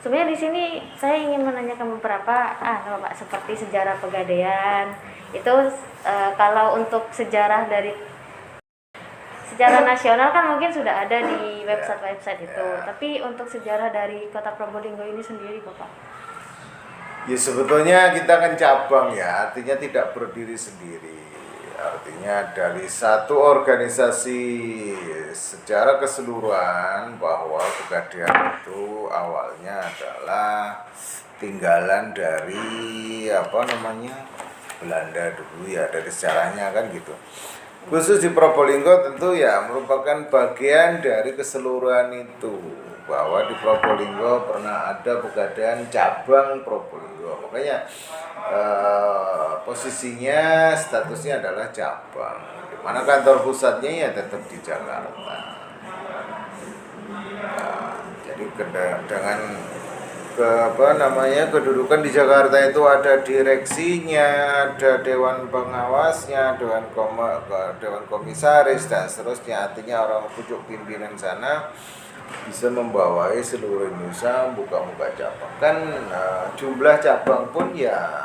Sebenarnya di sini saya ingin menanyakan beberapa Pak, seperti sejarah Pegadaian. Itu kalau untuk sejarah nasional kan mungkin sudah ada di website itu. Tapi untuk sejarah dari Kota Probolinggo ini sendiri, Bapak? Ya sebetulnya kita kan cabang ya, artinya tidak berdiri sendiri. Artinya dari satu organisasi secara keseluruhan bahwa Pegadaian itu awalnya adalah tinggalan dari Belanda dulu ya, dari sejarahnya kan gitu. Khusus di Probolinggo tentu ya merupakan bagian dari keseluruhan itu, bahwa di Probolinggo pernah ada Pegadaian cabang Probolinggo. Makanya posisinya statusnya adalah cabang, di mana kantor pusatnya ya tetap di Jakarta. Jadi dengan kedudukan di Jakarta itu ada direksinya, ada dewan pengawasnya, dewan komisaris dan seterusnya. Artinya orang pucuk pimpinan sana bisa membawai seluruh Indonesia, buka cabang. Kan jumlah cabang pun ya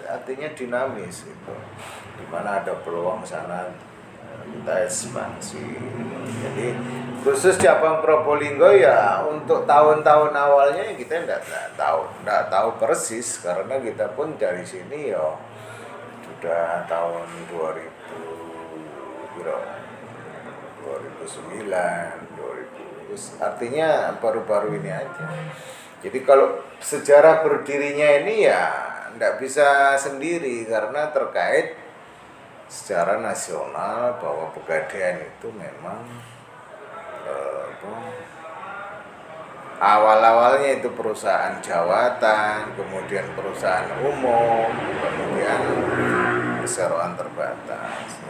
artinya dinamis gitu. Dimana ada peluang sana kita ekspansi. Jadi khusus cabang Probolinggo ya untuk tahun-tahun awalnya kita tidak tahu persis, karena kita pun dari sini ya sudah tahun 2009, 2000, artinya baru-baru ini aja. Jadi kalau sejarah berdirinya ini ya tidak bisa sendiri, karena terkait secara nasional bahwa Pegadaian itu memang awal-awalnya itu perusahaan jawatan, kemudian perusahaan umum, kemudian perseroan terbatas.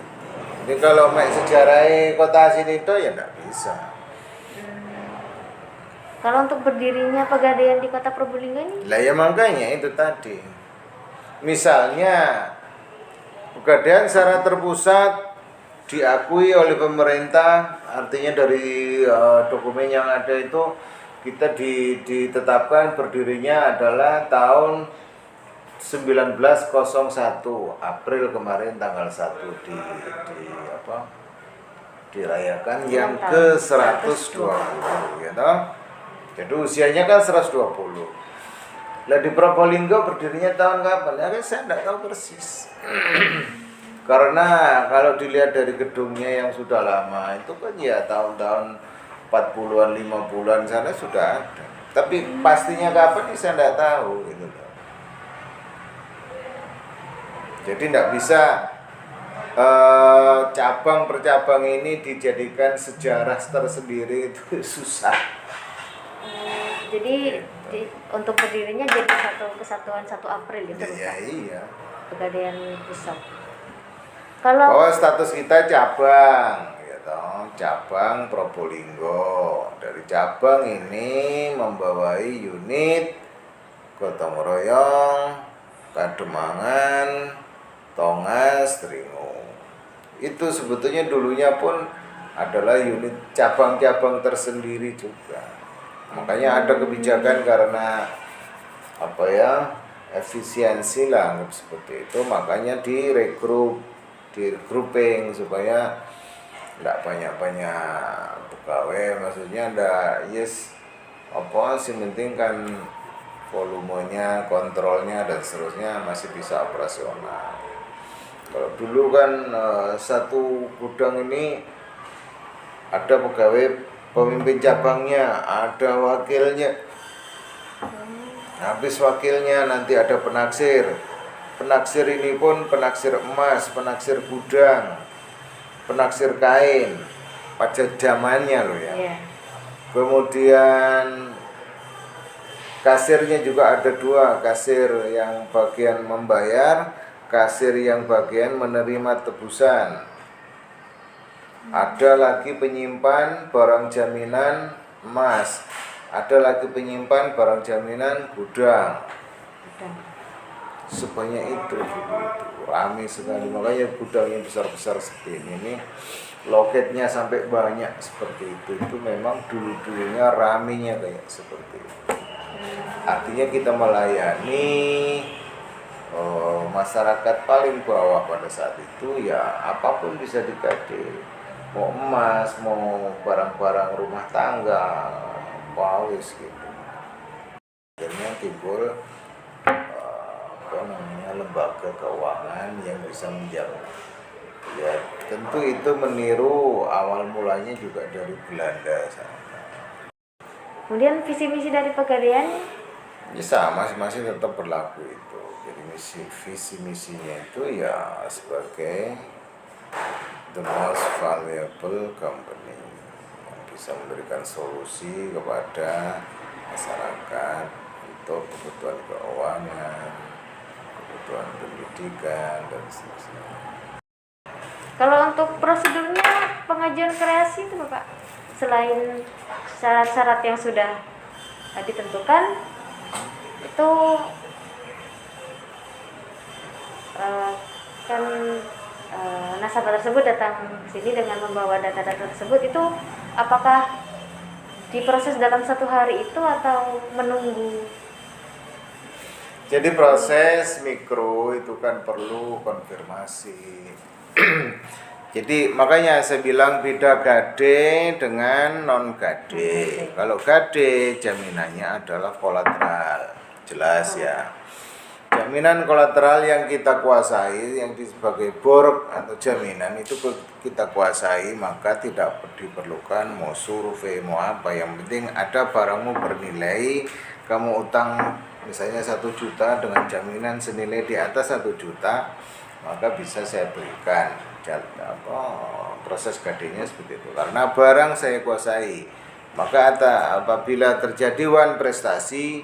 Jadi kalau sejarah kota sini itu ya tidak bisa. Kalau untuk berdirinya Pegadaian di Kota Probolinggo ini? Lah ya makanya itu tadi. Misalnya Pegadaian secara terpusat diakui oleh pemerintah, artinya dari dokumen yang ada itu kita ditetapkan berdirinya adalah tahun 1901 April kemarin tanggal 1 dirayakan yang ke-120 gitu. Jadi usianya kan 120. Lah di Probolinggo berdirinya tahun kapan? Ya saya tidak tahu persis. Karena kalau dilihat dari gedungnya yang sudah lama itu kan ya tahun-tahun 40-an, 50-an sana sudah ada. Tapi pastinya kapan saya tidak tahu gitu loh. Jadi tidak bisa cabang per cabang ini dijadikan sejarah tersendiri, itu susah. Jadi untuk berdirinya jadi satu kesatuan 1 April gitu. Ya, iya. Pegadaian pusat. Bahwa status kita cabang, gitu, cabang Probolinggo. Dari cabang ini membawai unit Gotong Royong, Kademangan, Tongas, Tringo. Itu sebetulnya dulunya pun adalah unit cabang-cabang tersendiri juga. Makanya ada kebijakan karena efisiensi lah seperti itu, makanya grouping supaya tidak banyak pegawai, maksudnya ada penting kan volumenya, kontrolnya dan seterusnya masih bisa operasional. Kalau dulu kan satu gudang ini ada pegawai, pemimpin cabangnya, ada wakilnya. Habis wakilnya nanti ada penaksir. Penaksir ini pun penaksir emas, penaksir gudang, penaksir kain, pada zamannya loh ya. Yeah. Kemudian kasirnya juga ada 2, kasir yang bagian membayar, kasir yang bagian menerima tebusan. Ada lagi penyimpan barang jaminan emas, ada lagi penyimpan barang jaminan gudang. Sebanyak itu ramai sekali, makanya gudang yang besar-besar seperti ini loketnya sampai banyak seperti itu memang dulunya ramenya kayak seperti itu. Artinya kita melayani masyarakat paling bawah pada saat itu, ya apapun bisa dikade, mau emas, mau barang-barang rumah tangga, pawis gitu. Akhirnya timbul lembaga keuangan yang bisa menjamin. Ya tentu itu meniru awal mulanya juga dari Belanda sana. Kemudian visi misi dari Pegadaian Ya sama, masih tetap berlaku itu. Jadi visi misinya itu ya sebagai the most valuable company yang bisa memberikan solusi kepada masyarakat untuk kebutuhan keuangan, kebutuhan pendidikan dan seterusnya. kalau untuk prosedurnya pengajuan kreasi itu Bapak, selain syarat-syarat yang sudah ditentukan, itu kan nasabah tersebut datang sini dengan membawa data-data tersebut, itu apakah diproses dalam 1 hari itu atau menunggu? Jadi proses mikro itu kan perlu konfirmasi. Jadi makanya saya bilang beda gade dengan non gade. Kalau gade jaminannya adalah kolateral, jelas ya. Jaminan kolateral yang kita kuasai, yang sebagai bor atau jaminan itu kita kuasai, maka tidak diperlukan mau survei mau apa. Yang penting ada barangmu bernilai, kamu utang misalnya 1 juta dengan jaminan senilai di atas 1 juta, maka bisa saya berikan proses gadenya seperti itu. Karena barang saya kuasai, maka apabila terjadi wan prestasi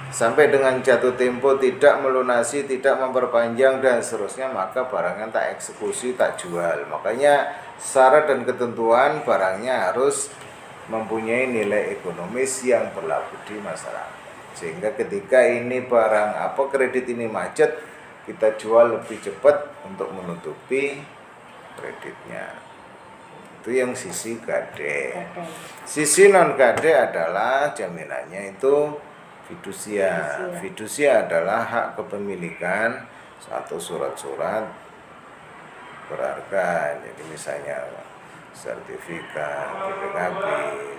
sampai dengan jatuh tempo tidak melunasi, tidak memperpanjang dan seterusnya, maka barangnya tak eksekusi, tak jual. Makanya syarat dan ketentuan barangnya harus mempunyai nilai ekonomis yang berlaku di masyarakat. Sehingga ketika ini barang kredit ini macet, kita jual lebih cepat untuk menutupi kreditnya. Itu yang sisi gade. Sisi non gade adalah jaminannya itu fidusia. Fidusia adalah hak kepemilikan satu surat-surat berharga. Jadi misalnya sertifikat, BPKB,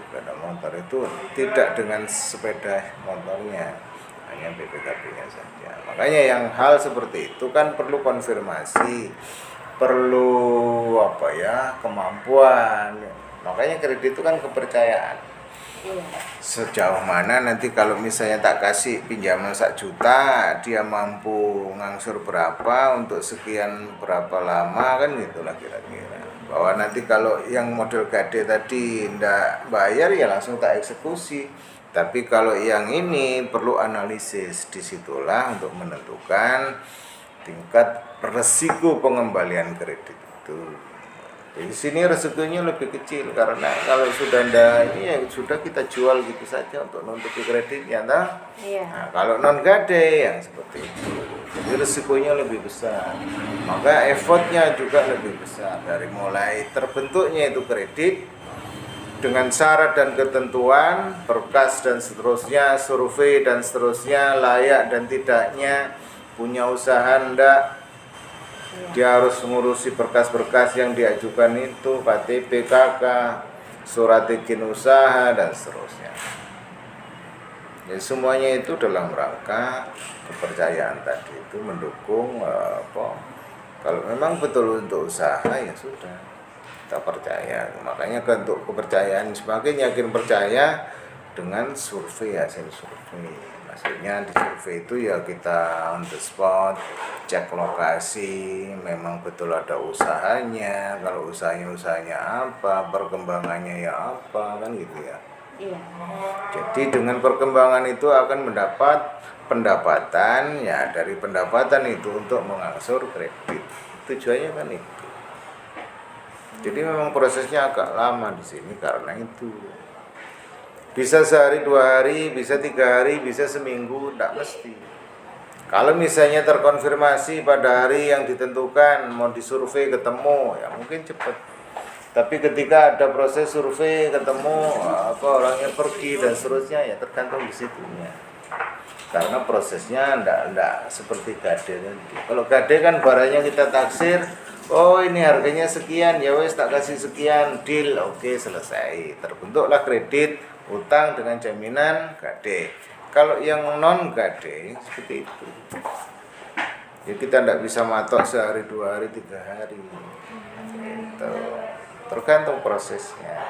sepeda motor itu tidak dengan sepeda motornya, hanya BPKB-nya saja. Makanya yang hal seperti itu kan perlu konfirmasi, perlu kemampuan. Makanya kredit itu kan kepercayaan. Sejauh mana nanti kalau misalnya tak kasih pinjaman 1 juta, dia mampu ngangsur berapa untuk sekian berapa lama, kan gitulah kira-kira. Bahwa nanti kalau yang model gade tadi ndak bayar ya langsung tak eksekusi. Tapi kalau yang ini perlu analisis, disitulah untuk menentukan tingkat resiko pengembalian kredit itu. Di sini resikonya lebih kecil karena kalau sudah ini ya sudah kita jual gitu saja untuk menutupi kreditnya, Iya. Nah, kalau non gade yang seperti itu, jadi resikonya lebih besar, maka effortnya juga lebih besar dari mulai terbentuknya itu kredit dengan syarat dan ketentuan, berkas dan seterusnya, survei dan seterusnya, layak dan tidaknya, punya usaha ndak. Dia harus mengurusi berkas-berkas yang diajukan itu, KTP, KK, surat izin usaha dan seterusnya. Jadi semuanya itu dalam rangka kepercayaan tadi itu mendukung kalau memang betul untuk usaha ya sudah kita percaya. Makanya untuk kepercayaan semakin yakin percaya dengan survei, hasil survei. Maksudnya di survei itu ya kita on the spot, cek lokasi, memang betul ada usahanya, kalau usahanya apa, perkembangannya ya apa, kan gitu ya. Iya. Jadi dengan perkembangan itu akan mendapat pendapatan, ya dari pendapatan itu untuk mengangsur kredit. Tujuannya kan itu. Jadi memang prosesnya agak lama di sini karena itu. Bisa sehari, 2 hari, bisa 3 hari, bisa seminggu, tidak mesti. Kalau misalnya terkonfirmasi pada hari yang ditentukan mau disurvei ketemu, ya mungkin cepat. Tapi ketika ada proses survei ketemu apa orangnya pergi dan seterusnya ya tergantung di situnya. Karena prosesnya ndak seperti gade nanti. Kalau gade kan barangnya kita taksir, oh ini harganya sekian, ya wes tak kasih sekian, deal, oke selesai. Terbentuklah kredit, utang dengan jaminan gade. Kalau yang non gade seperti itu. Ya kita ndak bisa matok sehari, 2 hari, 3 hari. Gitu. Tergantung prosesnya.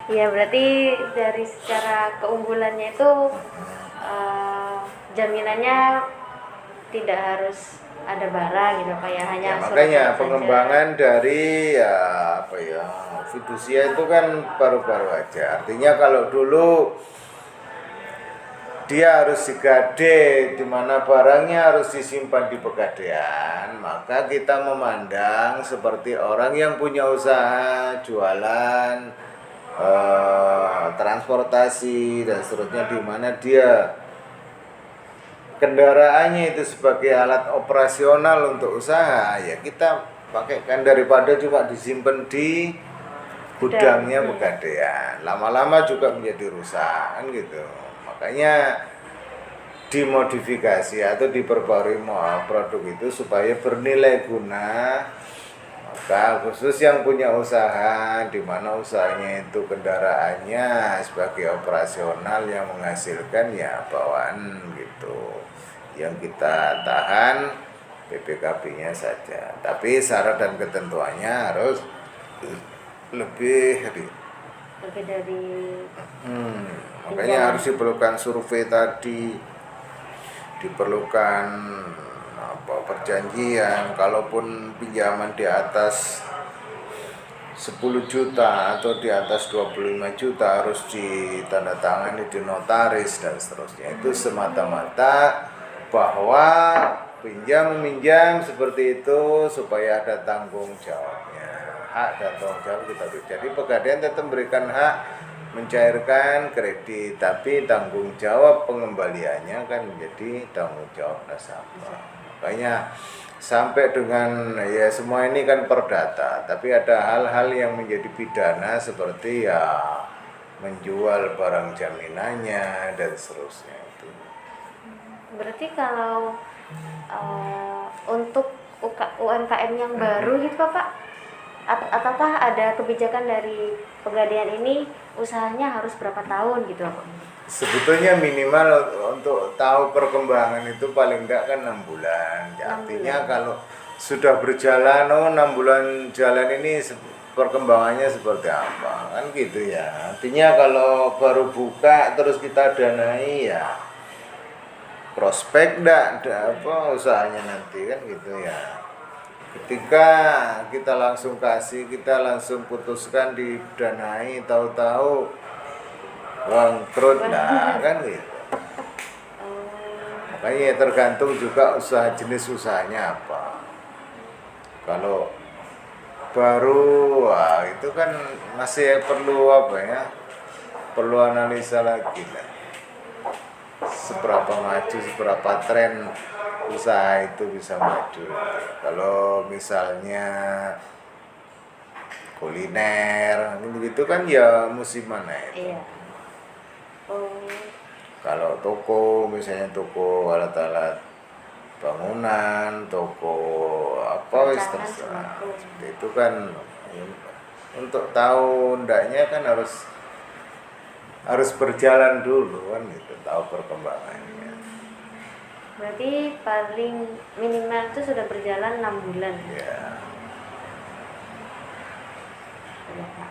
Ya berarti dari secara keunggulannya itu jaminannya tidak harus ada barang gitu Pak ya, hanya Ya, makanya surat pengembangan saja. dari ya apa ya fidusia itu kan baru-baru aja. Artinya kalau dulu dia harus digade di mana barangnya harus disimpan di pegadaian, maka kita memandang seperti orang yang punya usaha jualan, transportasi dan seterusnya, di mana dia kendaraannya itu sebagai alat operasional untuk usaha, ya kita pakaikan daripada cuma disimpan di gudangnya pegadaian, lama-lama juga menjadi rusak kan gitu. Makanya dimodifikasi atau diperbarui produk itu supaya bernilai guna. Maka khusus yang punya usaha, di mana usahanya itu kendaraannya sebagai operasional yang menghasilkan ya bawaan gitu, yang kita tahan PPKB-nya saja. Tapi syarat dan ketentuannya harus lebih dari makanya harus diperlukan survei tadi, diperlukan apa perjanjian. Kalaupun pinjaman di atas 10 juta atau di atas 25 juta harus ditandatangani di notaris dan seterusnya. Itu semata-mata bahwa pinjam-meminjam seperti itu supaya ada tanggung jawabnya, hak dan tanggung jawab kita. Jadi pegadaian tetap memberikan hak mencairkan kredit, tapi tanggung jawab pengembaliannya kan menjadi tanggung jawab nasabah. Makanya sampai dengan ya semua ini kan perdata, tapi ada hal-hal yang menjadi pidana seperti ya menjual barang jaminannya dan seterusnya itu. berarti kalau untuk UMKM yang baru gitu Pak, ataukah ada kebijakan dari pegadaian ini usahanya harus berapa tahun gitu? Sebetulnya minimal untuk tahu perkembangan itu paling enggak kan 6 bulan. Ya, artinya kalau sudah berjalan 6 bulan jalan ini perkembangannya seperti apa kan gitu ya. Artinya kalau baru buka terus kita danai ya prospek enggak apa usahanya nanti kan gitu ya. Ketika kita langsung kasih, kita langsung putuskan didanai, tahu-tahu bangkrut, nah kan gitu. Makanya tergantung juga usaha, jenis usahanya apa. Kalau baru, wah itu kan masih perlu apa ya? Perlu analisa lagi lah. Seberapa maju, seberapa tren usaha itu bisa maju. Kalau misalnya kuliner gitu kan ya musiman itu. Iya. Kalau toko misalnya toko alat-alat bangunan, toko apa wis terserah. Seperti itu kan untuk tahu ndaknya kan harus berjalan dulu kan gitu, tahu perkembangannya. Berarti paling minimal itu sudah berjalan 6 bulan. Ya. Ya, Pak.